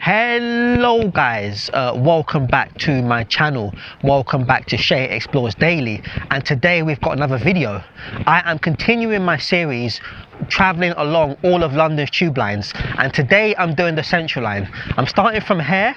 Hello guys, welcome back to my channel. Welcome back to Shay Explores Daily, and today we've got another video. I am continuing my series traveling along all of London's tube lines, and today I'm doing the Central line. I'm starting from here,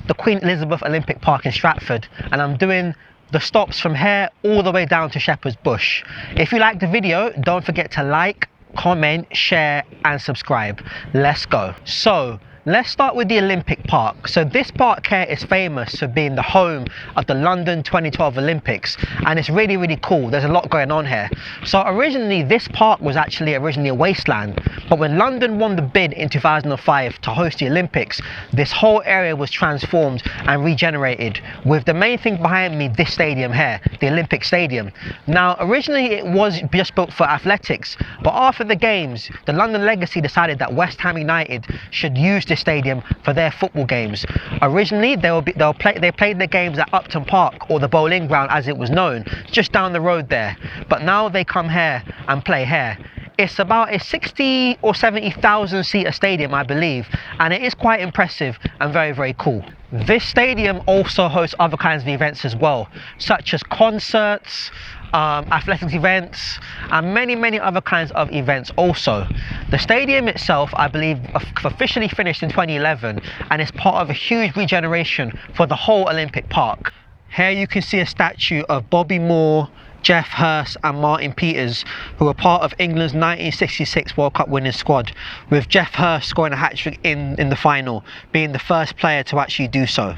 the Queen Elizabeth Olympic Park in Stratford, and I'm doing the stops from here all the way down to Shepherd's Bush. If you like the video, don't forget to like, comment, share and subscribe. Let's go. So let's start with the Olympic Park. So this park here is famous for being the home of the London 2012 Olympics, and it's really cool. There's a lot going on here. So originally this park was actually originally a wasteland, but when London won the bid in 2005 to host the Olympics, this whole area was transformed and regenerated, with the main thing behind me, this stadium here, the Olympic Stadium. Now originally it was just built for athletics, but after the games the London Legacy decided that West Ham United should use this stadium for their football games. Originally they played the games at Upton Park, or the Bowling Ground as it was known, just down the road there, but now they come here and play here. It's about a 60 or 70,000 seater stadium, I believe, and it is quite impressive and very cool. This stadium also hosts other kinds of events as well, such as concerts, athletic events and many other kinds of events also. The stadium itself, I believe, officially finished in 2011, and is part of a huge regeneration for the whole Olympic Park. Here you can see a statue of Bobby Moore, Geoff Hurst and Martin Peters, who were part of England's 1966 World Cup winning squad, with Geoff Hurst scoring a hat-trick in the final, being the first player to actually do so.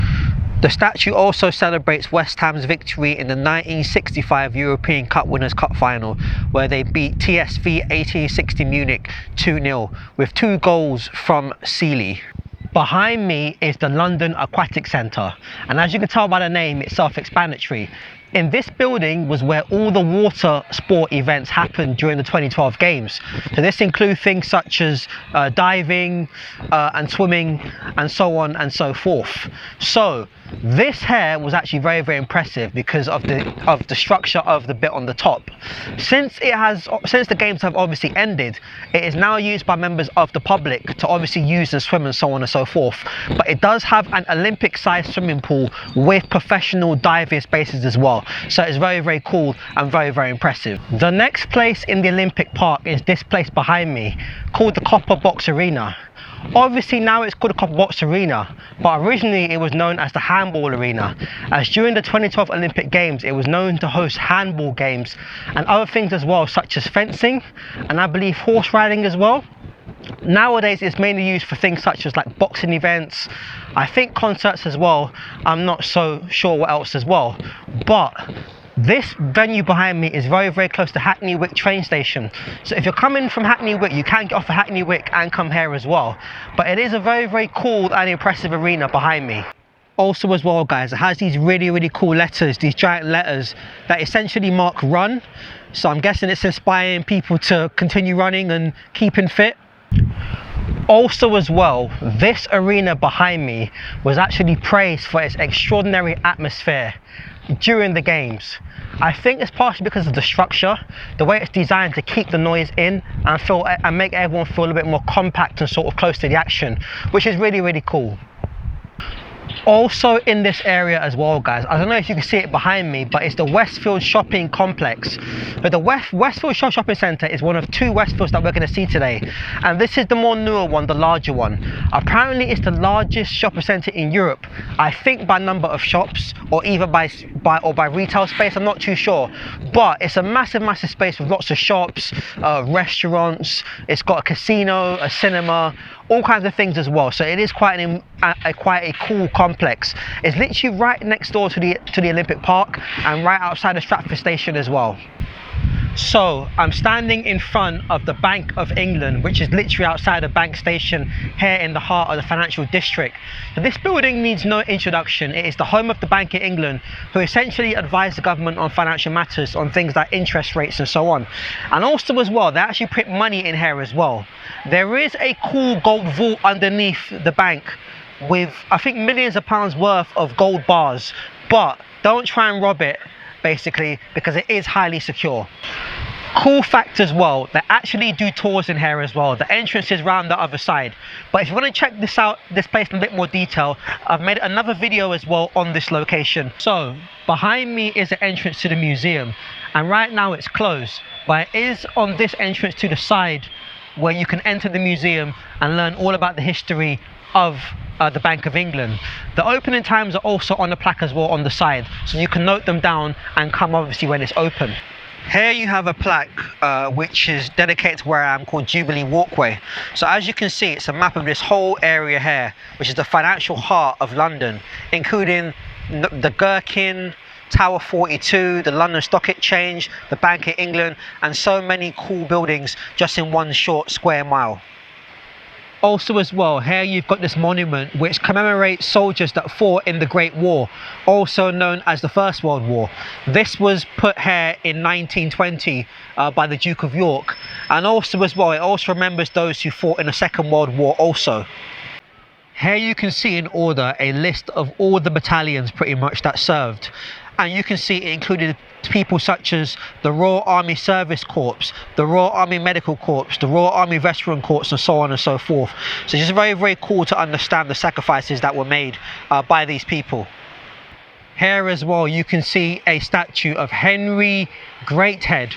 The statue also celebrates West Ham's victory in the 1965 European Cup Winners' Cup final, where they beat TSV 1860 Munich 2-0 with 2 goals from Seeley. Behind me is the London Aquatic Centre, and as you can tell by the name, it's self-explanatory. In this building was where all the water sport events happened during the 2012 games. So this includes things such as diving and swimming and so on and so forth. So this here was actually very impressive because of the structure of the bit on the top. Since the games have obviously ended, it is now used by members of the public to obviously use and swim and so on and so forth. But it does have an Olympic-sized swimming pool with professional diving spaces as well. So it's very cool and very impressive. The next place in the Olympic Park is this place behind me, called the Copper Box Arena. Obviously now it's called the Copper Box Arena, but originally it was known as the Handball Arena, as during the 2012 Olympic Games it was known to host handball games and other things as well, such as fencing and I believe horse riding as well. Nowadays it's mainly used for things such as like boxing events, I think concerts as well. I'm not so sure what else as well, but this venue behind me is very close to Hackney Wick train station. So if you're coming from Hackney Wick, you can get off at Hackney Wick and come here as well. But it is a very cool and impressive arena behind me. Also as well guys, it has these really cool letters, these giant letters that essentially mark run. So I'm guessing it's inspiring people to continue running and keeping fit. Also as well, this arena behind me was actually praised for its extraordinary atmosphere during the games. I think it's partially because of the structure, the way it's designed to keep the noise in and make everyone feel a bit more compact and sort of close to the action, which is really cool. Also in this area as well guys, I don't know if you can see it behind me, but it's the Westfield shopping complex. But the Westfield shopping centre is one of 2 Westfields that we're going to see today, and this is the more newer one, the larger one. Apparently it's the largest shopping centre in Europe, I think by number of shops, or either by retail space, I'm not too sure, but it's a massive space with lots of shops, restaurants, it's got a casino, a cinema, all kinds of things as well. So it is quite a cool complex. It's literally right next door to the Olympic Park and right outside the Stratford station as well. So I'm standing in front of the Bank of England, which is literally outside the bank station here in the heart of the financial district. So this building needs no introduction. It is the home of the Bank of England, who essentially advise the government on financial matters, on things like interest rates and so on. And also as well, they actually print money in here as well. There is a cool gold vault underneath the bank with I think millions of pounds worth of gold bars, but don't try and rob it basically, because it is highly secure. Cool fact as well, they actually do tours in here as well. The entrance is round the other side. But if you want to check this out, this place in a bit more detail, I've made another video as well on this location. So behind me is the entrance to the museum, and right now it's closed, but it is on this entrance to the side where you can enter the museum and learn all about the history of the Bank of England. The opening times are also on the plaque as well on the side, so you can note them down and come obviously when it's open. Here you have a plaque which is dedicated to where I am, called Jubilee Walkway. So as you can see, it's a map of this whole area here, which is the financial heart of London, including the Gherkin, Tower 42, the London Stock Exchange, the Bank of England, and so many cool buildings just in one short square mile. Also as well, here you've got this monument which commemorates soldiers that fought in the Great War, also known as the First World War. This was put here in 1920 by the Duke of York, and also as well, it also remembers those who fought in the Second World War also. Here you can see in order a list of all the battalions pretty much that served, and you can see it included people such as the Royal Army Service Corps, the Royal Army Medical Corps, the Royal Army Veteran Corps, and so on and so forth. So it's just very, very cool to understand the sacrifices that were made by these people. Here as well you can see a statue of Henry Greathead,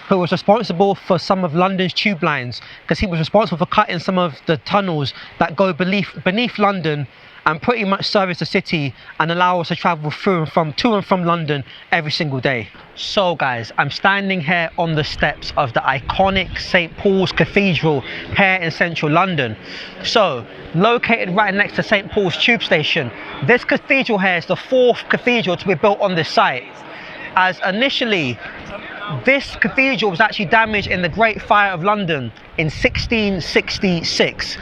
who was responsible for some of London's tube lines, because he was responsible for cutting some of the tunnels that go beneath London and pretty much service the city and allow us to travel to and from London every single day. So guys, I'm standing here on the steps of the iconic St. Paul's Cathedral here in central London. So, located right next to St. Paul's tube station, this cathedral here is the 4th cathedral to be built on this site, as initially this cathedral was actually damaged in the Great Fire of London in 1666.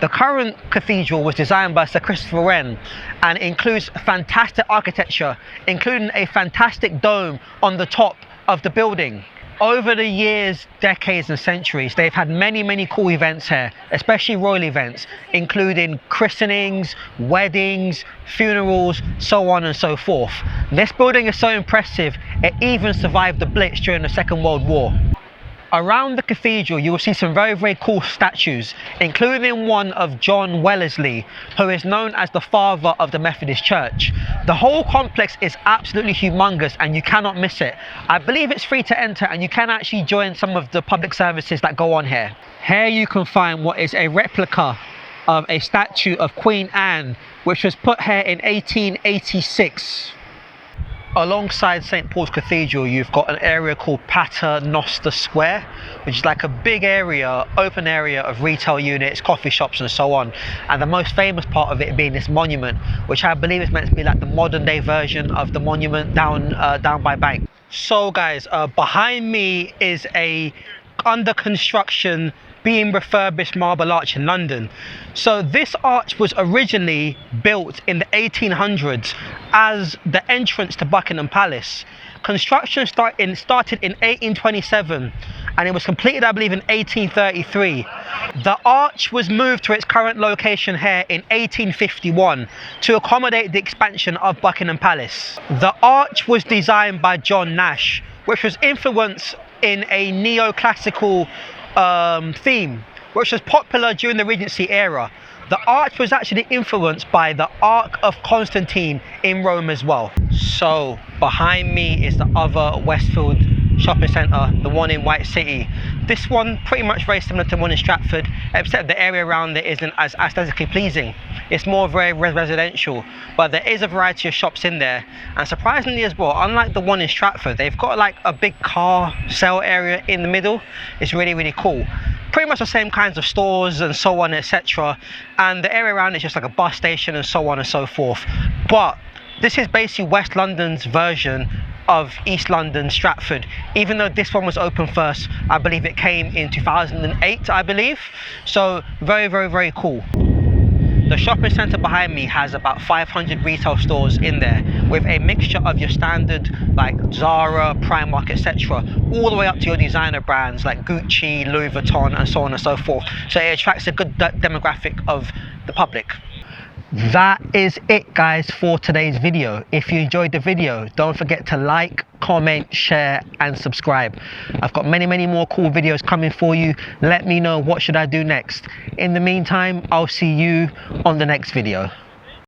The current cathedral was designed by Sir Christopher Wren and includes fantastic architecture, including a fantastic dome on the top of the building. Over the years, decades and centuries, they've had many, many cool events here, especially royal events, including christenings, weddings, funerals, so on and so forth. This building is so impressive, it even survived the Blitz during the Second World War. Around the cathedral you will see some very, very cool statues, including one of John Wellesley, who is known as the father of the Methodist Church. The whole complex is absolutely humongous and you cannot miss it. I believe it's free to enter and you can actually join some of the public services that go on here. Here you can find what is a replica of a statue of Queen Anne, which was put here in 1886. Alongside St. Paul's Cathedral, you've got an area called Pater Noster Square, which is like a big area, open area of retail units, coffee shops and so on. And the most famous part of it being this monument, which I believe is meant to be like the modern day version of the monument down by Bank. So guys, behind me is a under construction being refurbished marble arch in London. So this arch was originally built in the 1800s as the entrance to Buckingham Palace. Construction started in 1827 and it was completed, I believe, in 1833. The arch was moved to its current location here in 1851 to accommodate the expansion of Buckingham Palace. The arch was designed by John Nash, which was influenced in a neoclassical theme, which was popular during the Regency era. The arch was actually influenced by the Ark of Constantine in Rome as well. So behind me is the other Westfield shopping centre, the one in White City. This one pretty much very similar to the one in Stratford, except the area around it isn't as aesthetically pleasing. It's more very residential, but there is a variety of shops in there. And surprisingly as well, unlike the one in Stratford, they've got like a big car sale area in the middle. It's really, really cool. Pretty much the same kinds of stores and so on, etc. And the area around it is just like a bus station and so on and so forth. But this is basically West London's version of East London, Stratford. Even though this one was open first, I believe it came in 2008, I believe. So very, very, very cool. The shopping centre behind me has about 500 retail stores in there, with a mixture of your standard like Zara, Primark, etc., all the way up to your designer brands like Gucci, Louis Vuitton, and so on and so forth. So it attracts a good demographic of the public. That is it guys for today's video. If you enjoyed the video, don't forget to like, comment, share and subscribe. I've got many more cool videos coming for you. Let me know what should I do next. In the meantime, I'll see you on the next video.